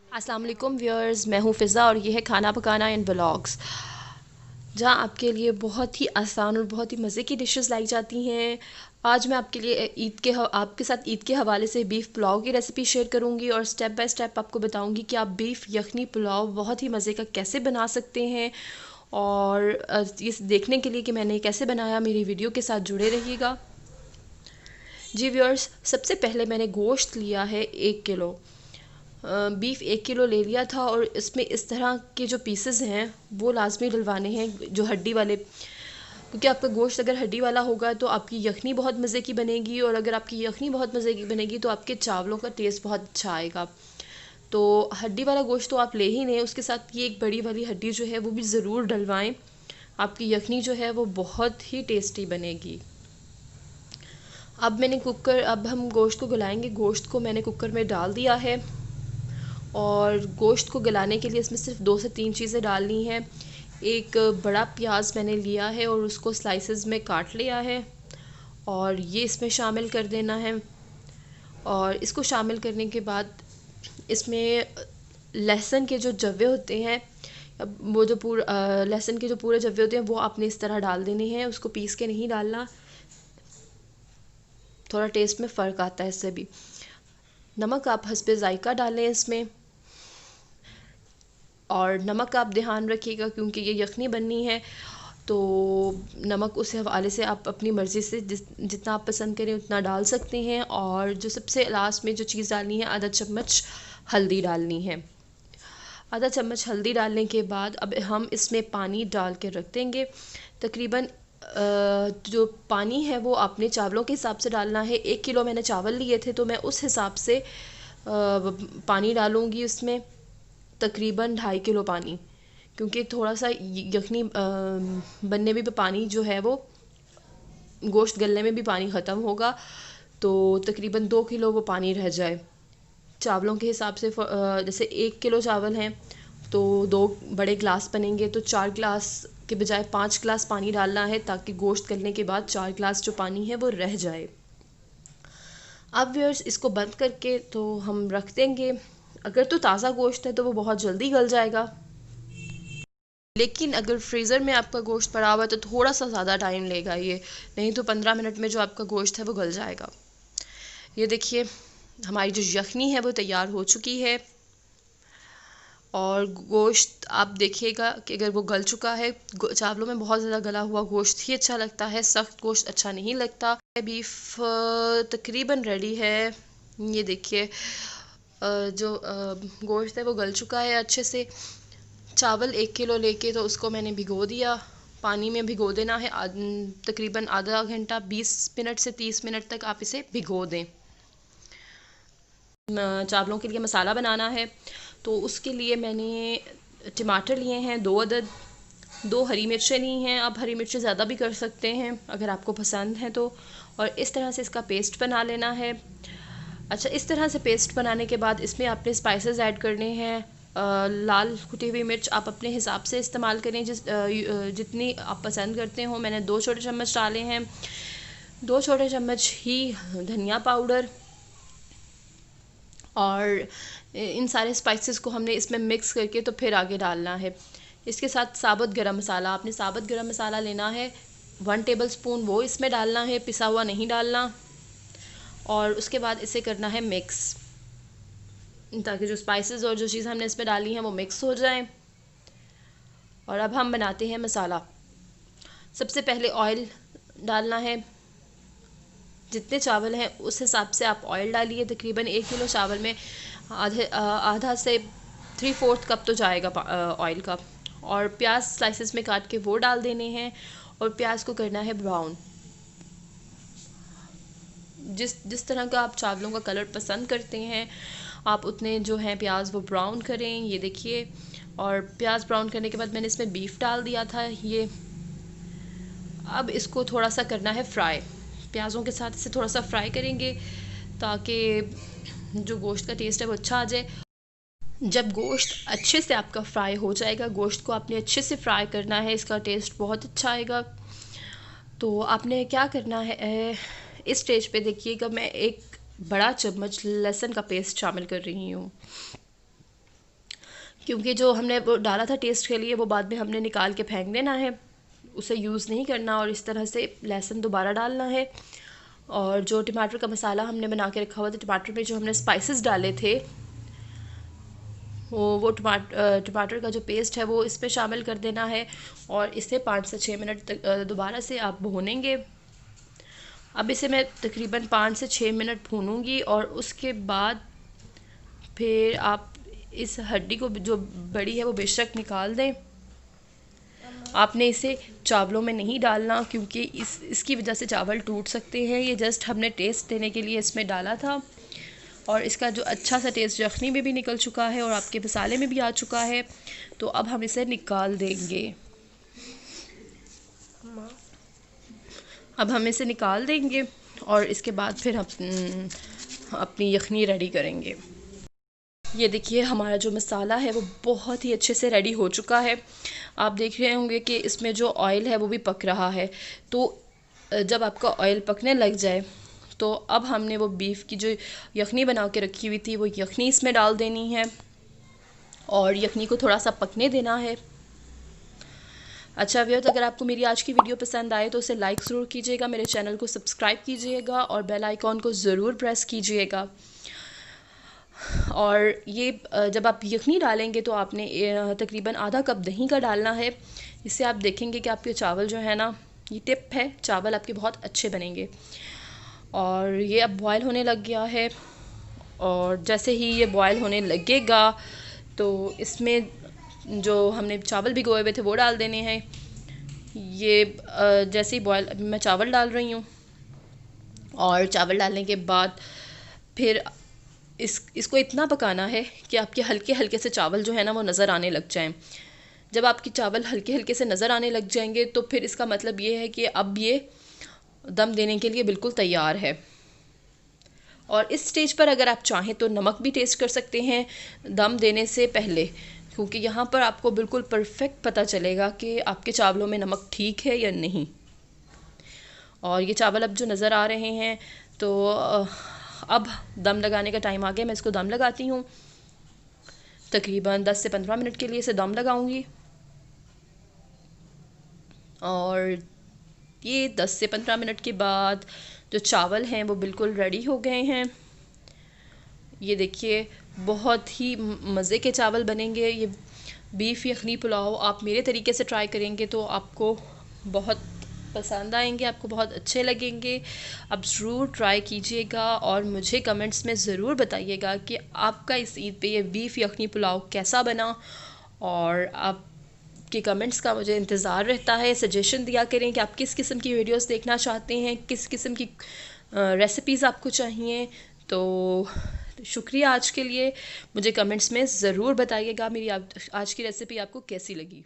अस्सलाम वालेकुम व्यूअर्स, मैं हूँ फ़िज़ा और ये है खाना पकाना एंड व्लॉग्स, जहाँ आपके लिए बहुत ही आसान और बहुत ही मज़े की डिशेस लाई जाती हैं। आज मैं आपके लिए आपके साथ ईद के हवाले से बीफ़ पुलाव की रेसिपी शेयर करूँगी और स्टेप बाय स्टेप आपको बताऊँगी कि आप बीफ़ यखनी पुलाव बहुत ही मज़े का कैसे बना सकते हैं। और इस देखने के लिए कि मैंने कैसे बनाया, मेरी वीडियो के साथ जुड़े रहिएगा। जी व्यूअर्स, सबसे पहले मैंने गोश्त लिया है 1 किलो। बीफ 1 किलो ले लिया था और इसमें इस तरह के जो पीसेस हैं वो लाजमी डलवाने हैं, जो हड्डी वाले, क्योंकि आपका गोश्त अगर हड्डी वाला होगा तो आपकी यखनी बहुत मज़े की बनेगी, और अगर आपकी यखनी बहुत मज़े की बनेगी तो आपके चावलों का टेस्ट बहुत अच्छा आएगा। तो हड्डी वाला गोश्त तो आप ले ही नहीं, उसके साथ ये एक बड़ी वाली हड्डी जो है वो भी ज़रूर डलवाएं। आपकी यखनी जो है वो बहुत ही टेस्टी बनेगी। अब हम गोश्त को गलाएंगे। गोश्त को मैंने कुकर में डाल दिया है और गोश्त को गलाने के लिए इसमें सिर्फ 2 से 3 चीज़ें डालनी हैं। एक बड़ा प्याज मैंने लिया है और उसको स्लाइसेस में काट लिया है और ये इसमें शामिल कर देना है। और इसको शामिल करने के बाद इसमें लहसुन के जो जव्वे होते हैं, वो जो पूरा लहसुन के जो पूरे जव्वे होते हैं वो आपने इस तरह डाल देने हैं, उसको पीस के नहीं डालना, थोड़ा टेस्ट में फ़र्क आता है इससे भी। नमक आप हस्बे ज़ायका डालें इसमें, और नमक आप ध्यान रखिएगा क्योंकि ये यखनी बननी है, तो नमक उस हवाले से आप अपनी मर्ज़ी से जितना आप पसंद करें उतना डाल सकते हैं। और जो सबसे लास्ट में जो चीज़ डालनी है, आधा चम्मच हल्दी डालनी है। आधा चम्मच हल्दी डालने के बाद अब हम इसमें पानी डाल के रख देंगे। तकरीबन जो पानी है वो आपने चावलों के हिसाब से डालना है। 1 किलो मैंने चावल लिए थे तो मैं उस हिसाब से पानी डालूँगी उसमें, तकरीबन 2.5 किलो पानी, क्योंकि थोड़ा सा यखनी बनने में भी पानी जो है वो, गोश्त गलने में भी पानी ख़त्म होगा, तो तकरीबन 2 किलो वो पानी रह जाए। चावलों के हिसाब से जैसे 1 किलो चावल हैं तो 2 बड़े ग्लास बनेंगे, तो 4 ग्लास के बजाय 5 ग्लास पानी डालना है, ताकि गोश्त गलने के बाद 4 ग्लास जो पानी है वो रह जाए। अब व्यूअर्स, इसको बंद करके तो हम रख देंगे। अगर तो ताज़ा गोश्त है तो वो बहुत जल्दी गल जाएगा, लेकिन अगर फ्रीज़र में आपका गोश्त पड़ा हुआ है तो थोड़ा सा ज़्यादा टाइम लेगा ये, नहीं तो 15 मिनट में जो आपका गोश्त है वो गल जाएगा। ये देखिए, हमारी जो यखनी है वो तैयार हो चुकी है। और गोश्त आप देखिएगा कि अगर वो गल चुका है, चावलों में बहुत ज़्यादा गला हुआ गोश्त ही अच्छा लगता है, सख्त गोश्त अच्छा नहीं लगता। बीफ तकरीबन रेडी है। ये देखिए, जो गोश्त है वो गल चुका है अच्छे से। चावल 1 किलो लेके तो उसको मैंने भिगो दिया, पानी में भिगो देना है तकरीबन आधा घंटा, 20 मिनट से 30 मिनट तक आप इसे भिगो दें। चावलों के लिए मसाला बनाना है, तो उसके लिए मैंने टमाटर लिए हैं 2 अदद, 2 हरी मिर्चें ली हैं। आप हरी मिर्चें ज़्यादा भी कर सकते हैं अगर आपको पसंद है तो। और इस तरह से इसका पेस्ट बना लेना है। अच्छा, इस तरह से पेस्ट बनाने के बाद इसमें आपने स्पाइसेस ऐड करने हैं। लाल कुटी हुई मिर्च आप अपने हिसाब से इस्तेमाल करें, जितनी आप पसंद करते हो। मैंने 2 छोटे चम्मच डाले हैं। 2 छोटे चम्मच ही धनिया पाउडर, और इन सारे स्पाइसेस को हमने इसमें मिक्स करके तो फिर आगे डालना है। इसके साथ साबुत गरम मसाला, आपने साबुत गरम मसाला लेना है 1 टेबल स्पून, वो इसमें डालना है, पिसा हुआ नहीं डालना। और उसके बाद इसे करना है मिक्स, ताकि जो स्पाइसेस और जो चीज़ हमने इसमें डाली हैं वो मिक्स हो जाएं। और अब हम बनाते हैं मसाला। सबसे पहले ऑयल डालना है, जितने चावल हैं उस हिसाब से आप ऑयल डालिए। तकरीबन 1 किलो चावल में आधा से 3/4 कप तो जाएगा ऑयल का। और प्याज स्लाइसेस में काट के वो डाल देने हैं, और प्याज को करना है ब्राउन। जिस जिस तरह का आप चावलों का कलर पसंद करते हैं, आप उतने जो हैं प्याज वो ब्राउन करें। ये देखिए, और प्याज ब्राउन करने के बाद मैंने इसमें बीफ डाल दिया था ये। अब इसको थोड़ा सा करना है फ्राई, प्याज़ों के साथ इसे थोड़ा सा फ्राई करेंगे ताकि जो गोश्त का टेस्ट है वो अच्छा आ जाए। जब गोश्त अच्छे से आपका फ्राई हो जाएगा, गोश्त को आपने अच्छे से फ्राई करना है, इसका टेस्ट बहुत अच्छा आएगा। तो आपने क्या करना है, इस स्टेज पे देखिएगा मैं 1 बड़ा चम्मच लहसुन का पेस्ट शामिल कर रही हूँ। क्योंकि जो हमने वो डाला था टेस्ट के लिए वो बाद में हमने निकाल के फेंक देना है, उसे यूज़ नहीं करना। और इस तरह से लहसुन दोबारा डालना है। और जो टमाटर का मसाला हमने बना के रखा हुआ था, टमाटर में जो हमने स्पाइसेस डाले थे वो टमाटर का जो पेस्ट है वो इसमें शामिल कर देना है। और इसे 5 से 6 मिनट तक दोबारा से आप भूनेंगे। अब इसे मैं तकरीबन 5 से 6 मिनट भूनूंगी और उसके बाद फिर आप इस हड्डी को जो बड़ी है वो बेशक निकाल दें। आपने इसे चावलों में नहीं डालना क्योंकि इसकी वजह से चावल टूट सकते हैं। ये जस्ट हमने टेस्ट देने के लिए इसमें डाला था और इसका जो अच्छा सा टेस्ट यखनी में भी निकल चुका है और आपके मसाले में भी आ चुका है। तो अब हम इसे निकाल देंगे। अब हम इसे निकाल देंगे और इसके बाद फिर हम अपनी यखनी रेडी करेंगे। ये देखिए हमारा जो मसाला है वो बहुत ही अच्छे से रेडी हो चुका है। आप देख रहे होंगे कि इसमें जो ऑयल है वो भी पक रहा है। तो जब आपका ऑयल पकने लग जाए तो अब हमने वो बीफ की जो यखनी बना के रखी हुई थी वो यखनी इसमें डाल देनी है और यखनी को थोड़ा सा पकने देना है। अच्छा व्यूअर्स, अगर आपको मेरी आज की वीडियो पसंद आए तो उसे लाइक ज़रूर कीजिएगा, मेरे चैनल को सब्सक्राइब कीजिएगा और बेल आइकॉन को ज़रूर प्रेस कीजिएगा। और ये जब आप यखनी डालेंगे तो आपने तकरीबन आधा कप दही का डालना है। इससे आप देखेंगे कि आपके चावल जो है ना, ये टिप है, चावल आपके बहुत अच्छे बनेंगे। और ये अब बॉयल होने लग गया है और जैसे ही ये बॉयल होने लगेगा तो इसमें जो हमने चावल भिगोए हुए थे वो डाल देने हैं। ये जैसे ही बॉयल, मैं चावल डाल रही हूँ और चावल डालने के बाद फिर इसको इतना पकाना है कि आपके हल्के हल्के से चावल जो है ना वो नज़र आने लग जाएं। जब आपके चावल हल्के हल्के से नज़र आने लग जाएंगे तो फिर इसका मतलब ये है कि अब ये दम देने के लिए बिल्कुल तैयार है। और इस स्टेज पर अगर आप चाहें तो नमक भी टेस्ट कर सकते हैं दम देने से पहले, क्योंकि यहाँ पर आपको बिल्कुल परफेक्ट पता चलेगा कि आपके चावलों में नमक ठीक है या नहीं। और ये चावल अब जो नज़र आ रहे हैं तो अब दम लगाने का टाइम आ गया। मैं इसको दम लगाती हूँ। तकरीबन 10 से 15 मिनट के लिए इसे दम लगाऊंगी और ये 10 से 15 मिनट के बाद जो चावल हैं वो बिल्कुल रेडी हो गए हैं। ये देखिए बहुत ही मज़े के चावल बनेंगे। ये बीफ यखनी पुलाव आप मेरे तरीके से ट्राई करेंगे तो आपको बहुत पसंद आएंगे, आपको बहुत अच्छे लगेंगे। आप ज़रूर ट्राई कीजिएगा और मुझे कमेंट्स में ज़रूर बताइएगा कि आपका इस ईद पे ये बीफ यखनी पुलाव कैसा बना। और आप के कमेंट्स का मुझे इंतज़ार रहता है। सजेशन दिया करें कि आप किस किस्म की वीडियोस देखना चाहते हैं, किस किस्म की रेसिपीज़ आपको चाहिए। तो शुक्रिया आज के लिए। मुझे कमेंट्स में ज़रूर बताइएगा मेरी आज की रेसिपी आपको कैसी लगी।